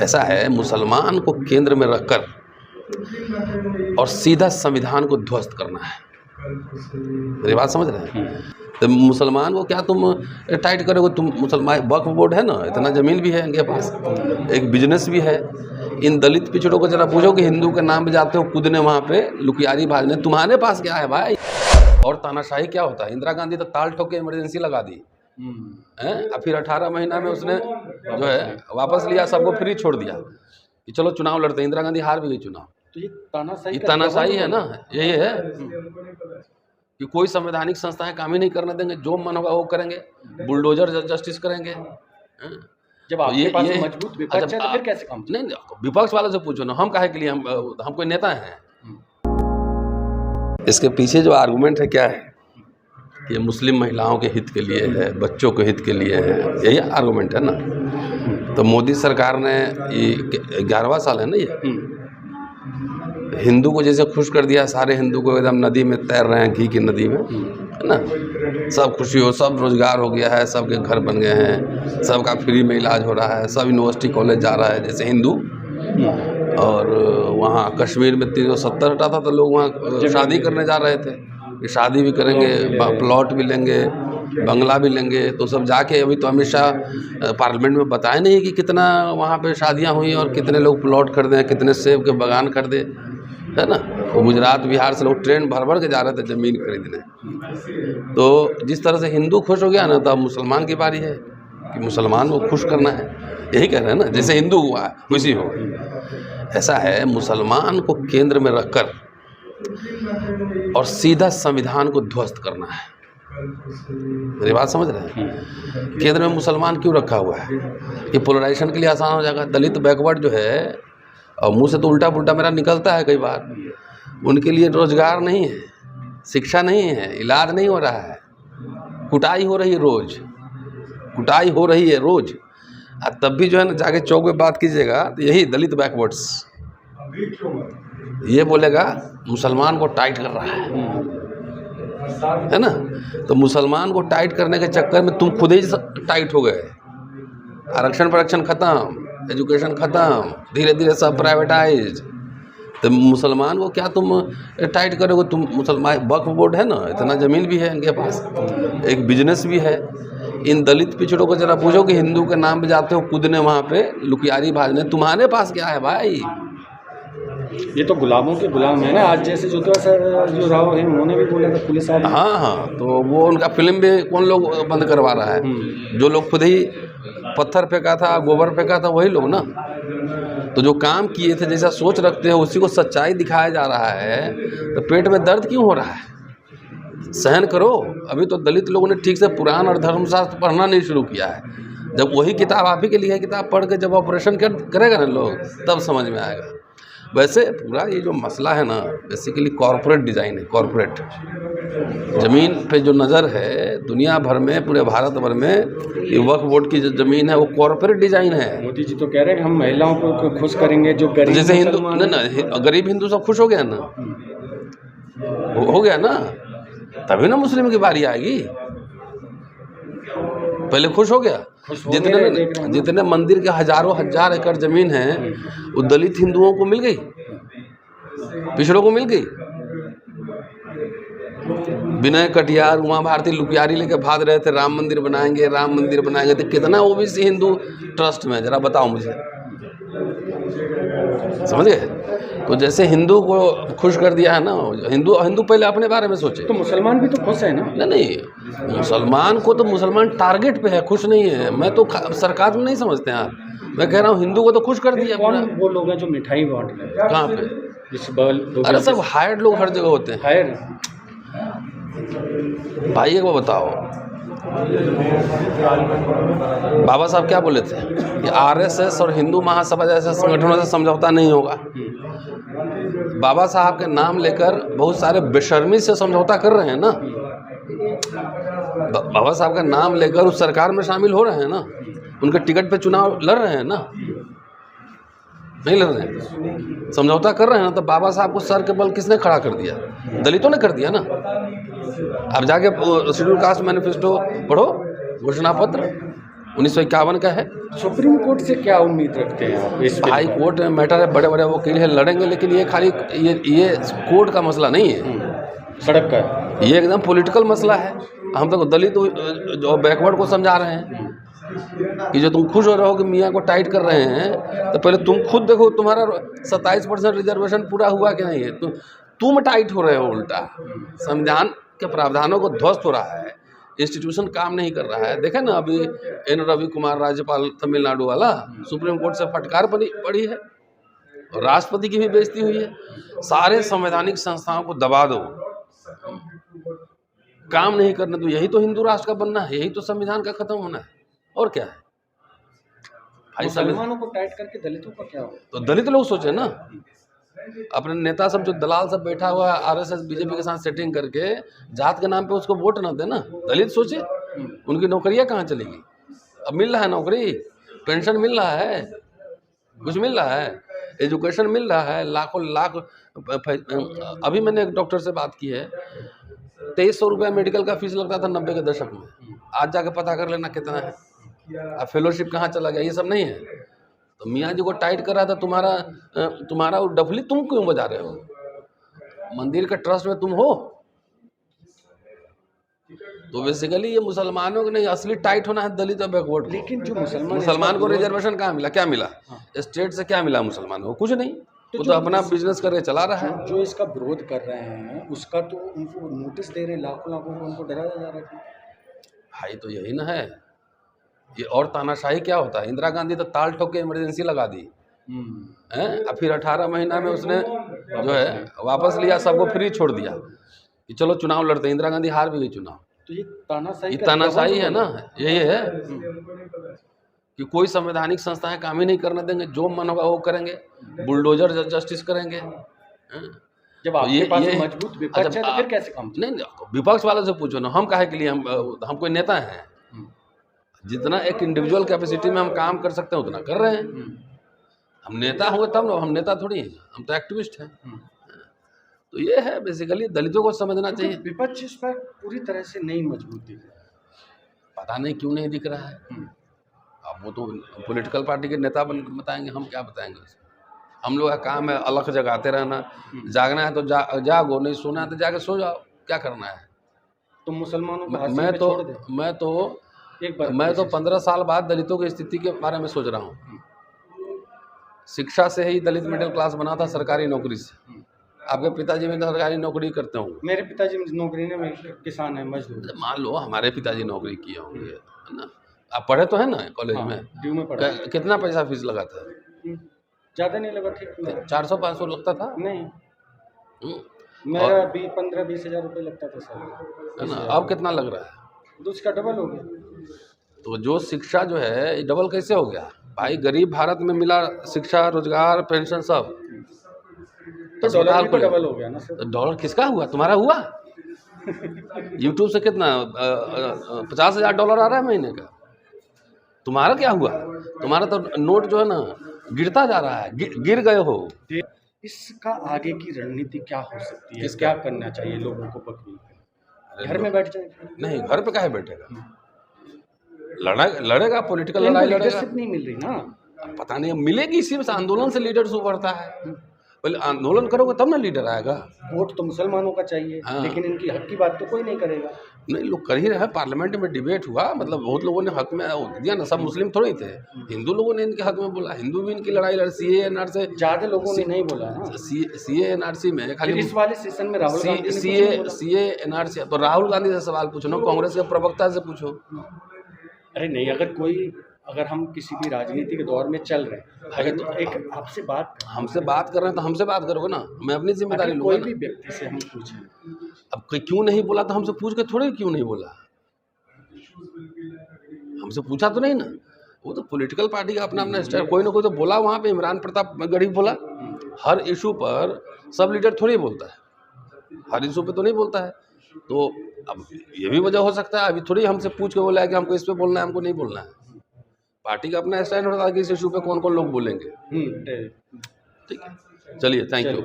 ऐसा है, मुसलमान को केंद्र में रखकर और सीधा संविधान को ध्वस्त करना है। मेरी बात समझ रहे हैं? तो मुसलमान को क्या तुम टाइट करोगे? तुम मुसलमान वक्फ बोर्ड है ना, इतना ज़मीन भी है इनके पास, एक बिजनेस भी है। इन दलित पिछड़ों को जरा पूछो कि हिंदू के नाम पे जाते हो कूदने वहाँ पे लुकियारी भाजने, तुम्हारे पास क्या है भाई? और तानाशाही क्या होता है? इंदिरा गांधी तो ताल ठोक के इमरजेंसी लगा दी हैं, और फिर 18 महीना में उसने जो है वापस लिया, सबको फ्री छोड़ दिया कि चलो चुनाव लड़ते। इंदिरा गांधी हार भी गई चुनाव। तो ये तानाशाही है ना, यही है कि कोई संवैधानिक संस्थाएं काम ही नहीं करने देंगे, जो मन होगा वो करेंगे, बुलडोजर जस्टिस करेंगे। जब आपके पास मजबूत विपक्ष है तो फिर कैसे काम? नहीं, विपक्ष वालों से पूछो ना, हम काहे के लिए, हम कोई नेता हैं? इसके पीछे जो आर्गुमेंट है क्या है कि मुस्लिम महिलाओं के हित के लिए है, बच्चों के हित के लिए है, यही आर्गुमेंट है ना। तो मोदी सरकार ने ये 11वां साल है ना, ये हिंदू को जैसे खुश कर दिया, सारे हिंदू को एकदम नदी में तैर रहे हैं, घी की नदी में, है ना। सब खुशी हो, सब रोजगार हो गया है, सबके घर बन गए हैं, सबका फ्री में इलाज हो रहा है, सब यूनिवर्सिटी कॉलेज जा रहा है जैसे हिंदू। और वहाँ कश्मीर में 370 हटा था तो लोग वहाँ शादी करने जा रहे थे कि शादी भी करेंगे, प्लॉट भी लेंगे, बंगला भी लेंगे। तो सब जाके अभी तो अमित शाह पार्लियामेंट में बताए नहीं कि कितना वहाँ पे शादियाँ हुई और कितने लोग प्लॉट खरीदे, कितने सेब के बागान खरीदे, है ना। वो गुजरात बिहार से लोग ट्रेन भर भर के जा रहे थे ज़मीन खरीदने। तो जिस तरह से हिंदू खुश हो गया ना, तो अब मुसलमान की बारी है कि मुसलमान को खुश करना है। यही कह रहे हैं ना, जैसे हिंदू हुआ है खुशी हो। ऐसा है, मुसलमान को केंद्र में रखकर और सीधा संविधान को ध्वस्त करना है। मेरी बात समझ रहे हैं? केंद्र में मुसलमान क्यों रखा हुआ है? ये पोलराइजेशन के लिए आसान हो जाएगा। दलित बैकवर्ड जो है, और मुंह से तो उल्टा पुल्टा मेरा निकलता है कई बार, उनके लिए रोजगार नहीं है, शिक्षा नहीं है, इलाज नहीं हो रहा है, कुटाई हो रही है रोज, कुटाई हो रही है रोज। और तब भी जो है ना, जाके चौक में बात कीजिएगा तो यही दलित बैकवर्ड्स ये बोलेगा मुसलमान को टाइट कर रहा है ना। तो मुसलमान को टाइट करने के चक्कर में तुम खुद ही टाइट हो गए। आरक्षण परक्षण खत्म, एजुकेशन खत्म, धीरे धीरे सब प्राइवेटाइज। तो मुसलमान को क्या तुम टाइट करोगे? तुम मुसलमान वक्फ बोर्ड है ना, इतना ज़मीन भी है इनके पास, एक बिजनेस भी है। इन दलित पिछड़ों को जरा पूछो कि हिंदू के नाम पे जाते हो कूदने वहाँ पे लुकियारी भाजने, तुम्हारे पास क्या है भाई? ये तो गुलामों के गुलाम है ना। आज जैसे जो राव है उन्होंने भी बोला था पुलिस वाले। हाँ, तो वो उनका फिल्म भी कौन लोग बंद करवा रहा है? जो लोग खुद ही पत्थर फेंका था, गोबर फेंका था, वही लोग ना। तो जो काम किए थे, जैसा सोच रखते हैं, उसी को सच्चाई दिखाया जा रहा है। तो पेट में दर्द क्यों हो रहा है? सहन करो। अभी तो दलित लोगों ने ठीक से पुराण और धर्मशास्त्र पढ़ना नहीं शुरू किया है। जब वही किताब आप ही के लिए किताब पढ़ के जब ऑपरेशन करेगा ना लोग, तब समझ में आएगा। वैसे पूरा ये जो मसला है ना, बेसिकली कॉरपोरेट डिज़ाइन है। कॉरपोरेट ज़मीन पे जो नज़र है दुनिया भर में, पूरे भारत भर में, ये वक्फ बोर्ड की जो ज़मीन है वो कॉरपोरेट डिज़ाइन है। मोदी जी तो कह रहे हैं कि हम महिलाओं को खुश करेंगे, जो गरीब जैसे हिंदू ना, गरीब हिंदू सब खुश हो गया ना, हो गया ना, तभी ना मुस्लिम की बारी आएगी। पहले खुश हो गया। जितने मंदिर के हजारों हजार एकड़ जमीन है वो दलित हिंदुओं को मिल गई, पिछड़ों को मिल गई। विनय कटियार, उमा भारती लुकियारी लेके भाग रहे थे, राम मंदिर बनाएंगे, राम मंदिर बनाएंगे। तो कितना ओबीसी हिंदू ट्रस्ट में, जरा बताओ मुझे, समझ गए? तो जैसे हिंदू को खुश कर दिया है ना, हिंदू पहले अपने बारे में सोचे। तो मुसलमान भी तो खुश है ना? नहीं, मुसलमान को तो मुसलमान टारगेट पे है, खुश नहीं है। मैं तो सरकार में नहीं समझते हैं आप, मैं कह रहा हूँ हिंदू को तो खुश कर दिया। कौन वो लोग हैं जो मिठाई बांट रहे हैं? कहाँ पे? अरे सब हायर्ड लोग हर जगह होते हैं। हायर भाई एक बार बताओ, बाबा साहब क्या बोले थे कि आरएसएस और हिंदू महासभा जैसे संगठनों से समझौता नहीं होगा। बाबा साहब के नाम लेकर बहुत सारे बेशर्मी से समझौता कर रहे हैं ना। बाबा साहब का नाम लेकर उस सरकार में शामिल हो रहे हैं ना, उनके टिकट पे चुनाव लड़ रहे हैं ना, नहीं लड़ रहे हैं, समझौता कर रहे हैं ना। तो बाबा साहब को सर के बल किसने खड़ा कर दिया? दलितों ने कर दिया ना। अब जाके शेड्यूल कास्ट मैनिफेस्टो पढ़ो, घोषणा पत्र, 1951 का है। सुप्रीम कोर्ट से क्या उम्मीद रखते हैं आप इस हाई कोर्ट में मैटर है, बड़े बड़े वकील हैं, लड़ेंगे, लेकिन ये खाली ये कोर्ट का मसला नहीं है, सड़क का है। ये एकदम पॉलिटिकल मसला है। हम तो दलित जो बैकवर्ड को समझा रहे हैं कि जो तुम खुश हो रहे हो कि मियाँ को टाइट कर रहे हैं, तो पहले तुम खुद देखो तुम्हारा 27% रिजर्वेशन पूरा हुआ कि नहीं है। तुम टाइट हो रहे हो, उल्टा संविधान के प्रावधानों को ध्वस्त हो रहा है, इंस्टीट्यूशन काम नहीं कर रहा है। देखे ना अभी एन रवि कुमार राज्यपाल तमिलनाडु वाला सुप्रीम कोर्ट से फटकार पड़ी है और राष्ट्रपति की भी बेइज्जती हुई है। सारे संवैधानिक संस्थाओं को दबा दो, काम नहीं करने दो, यही तो हिंदू राष्ट्र का बनना है, यही तो संविधान का खत्म होना है, और क्या है। मुसलमानों को टाइट करके दलितों का क्या हो? तो दलित लोग सोचे ना, अपने नेता सब जो दलाल सब बैठा हुआ है आरएसएस बीजेपी के साथ सेटिंग करके जात के नाम पे उसको वोट ना देना, दलित सोचे उनकी नौकरियां कहाँ चलेगी। अब मिल रहा है नौकरी, पेंशन मिल रहा है, कुछ मिल रहा है, एजुकेशन मिल रहा है, लाखों लाख। अभी मैंने एक डॉक्टर से बात की है, 2300 रुपया मेडिकल का फीस लगता था 90 के दशक में, आज जाके पता कर लेना कितना है। अब फेलोशिप कहाँ चला गया, ये सब नहीं है। तो मियाँ जी को टाइट कर रहा था, तुम्हारा वो डफली तुम क्यों बजा रहे हो, मंदिर के ट्रस्ट में तुम हो। तो बेसिकली ये मुसलमानों को नहीं, असली टाइट होना है दलित और बैकवर्ड। लेकिन जो मुसलमान को रिजर्वेशन कहाँ मिला, क्या मिला, स्टेट से क्या मिला मुसलमानों को, कुछ नहीं, वो तो अपना बिजनेस करके चला रहा है। जो इसका विरोध कर रहे हैं उसका तो उनको नोटिस दे रहे, लाखों को उनको डराया जा रहा है। भाई तो यही ना है, ये और तानाशाही क्या होता है। इंदिरा गांधी तो ताल ठोक के इमरजेंसी लगा दी हैं, और फिर 18 महीना में उसने जो है वापस लिया, सबको फ्री छोड़ दिया कि चलो चुनाव लड़ते। इंदिरा गांधी हार भी गई चुनाव। तो ये तानाशाही है ना, यही है कि कोई संवैधानिक संस्थाएं काम ही नहीं करने देंगे, जो मन होगा वो करेंगे, बुलडोजर जस्टिस करेंगे। जब आपके पास मजबूत विपक्ष है तो फिर कैसे काम? नहीं, विपक्ष वालों से पूछो ना, हम काहे के लिए, हम कोई नेता हैं। जितना एक इंडिविजुअल कैपेसिटी में हम काम कर सकते हैं उतना कर रहे हैं। हम नेता होंगे तब ना, हम नेता थोड़ी हैं, हम तो एक्टिविस्ट हैं। तो ये है बेसिकली, दलितों को समझना चाहिए। विपक्ष इस पर पूरी तरह से नहीं मजबूत दिख रहा, पता नहीं क्यों नहीं दिख रहा है। अब वो तो पॉलिटिकल पार्टी के नेता बताएंगे, हम क्या बताएंगे। हम लोग का काम है अलग जगाते रहना, जागना है तो जागो, नहीं सोना है तो जाके सो जाओ, क्या करना है। तो मुसलमानों को मैं तो 15 साल बाद दलितों की स्थिति के बारे में सोच रहा हूँ। शिक्षा से ही दलित मिडिल क्लास बना था, सरकारी नौकरी से। आपके पिताजी भी सरकारी नौकरी करते होंगे। मेरे पिताजी नौकरी में किसान है, मजदूर। मान लो हमारे पिताजी नौकरी किए होंगे, है ना। आप पढ़े तो है ना कॉलेज में? ड्यू में पढ़ा। कितना पैसा फीस लगा था? ज़्यादा नहीं लगा, ठीक 400-500 लगता था। नहीं, मेरा भी 15-20 हज़ार रुपये लगता था साल, है ना। अब कितना लग रहा है? उसका डबल हो गया। तो जो शिक्षा जो है डबल कैसे हो गया भाई? गरीब भारत में मिला शिक्षा, रोजगार, पेंशन सब, तो डॉलर भी डबल हो गया ना सर। डॉलर किसका हुआ? तुम्हारा हुआ? यूट्यूब से कितना 50,000 डॉलर आ रहा है महीने का। तुम्हारा क्या हुआ? तुम्हारा तो नोट जो है ना गिरता जा रहा है, गिर गए हो। इसका आगे की रणनीति क्या हो सकती है? क्या करना चाहिए लोगों को? पकड़ी घर में बैठ जाए? नहीं, घर पे काहे बैठेगा, लड़ेगा, पॉलिटिकल लड़ाई लड़ेगा। नहीं मिल रही ना, पता नहीं, मिलेगी। इसी में आंदोलन से लीडरशिप बढ़ता है। पहले आंदोलन करोगे तब ना लीडर आएगा। वोट तो मुसलमानों का चाहिए। लेकिन इनकी हक की बात तो कोई नहीं करेगा। नहीं, लोग कर ही रहे हैं। पार्लियामेंट में डिबेट हुआ, मतलब बहुत लोगों ने हक में दिया ना, सब मुस्लिम थोड़े थे, हिंदू लोगों ने इनके हक में बोला। हिंदू भी इनकी लड़ाई लड़, CA-NR से ज़्यादा लोगों ने नहीं बोला ना। CA-NRC में खाली इस वाले सेशन में राहुल गांधी CA-NRC, तो राहुल गांधी से सवाल पूछो ना, कांग्रेस के प्रवक्ता से पूछो। अरे नहीं, अगर हम किसी भी राजनीति के दौर में चल रहे हैं, अगर तो एक आपसे हमसे बात कर रहे हैं तो हमसे बात करोगे ना, मैं अपनी जिम्मेदारी लूँगा। कोई भी व्यक्ति से हम पूछें, अब क्यों नहीं बोला तो हमसे पूछ के थोड़े क्यों नहीं बोला, हमसे पूछा तो नहीं ना। वो तो पॉलिटिकल पार्टी का अपना स्टाइल, कोई ना कोई तो बोला वहाँ पे। इमरान प्रताप गढ़ी बोला, हर इशू पर सब लीडर थोड़ी बोलता है, हर इशू पे तो नहीं बोलता है। तो अब ये भी वजह हो सकता है, अभी थोड़ी हमसे पूछ के बोला है कि हमको इस पे बोलना है, हमको नहीं बोलना है। पार्टी का अपना स्टैंड होता है कि इस इशू पे कौन कौन लोग बोलेंगे। ठीक है, चलिए, थैंक यू।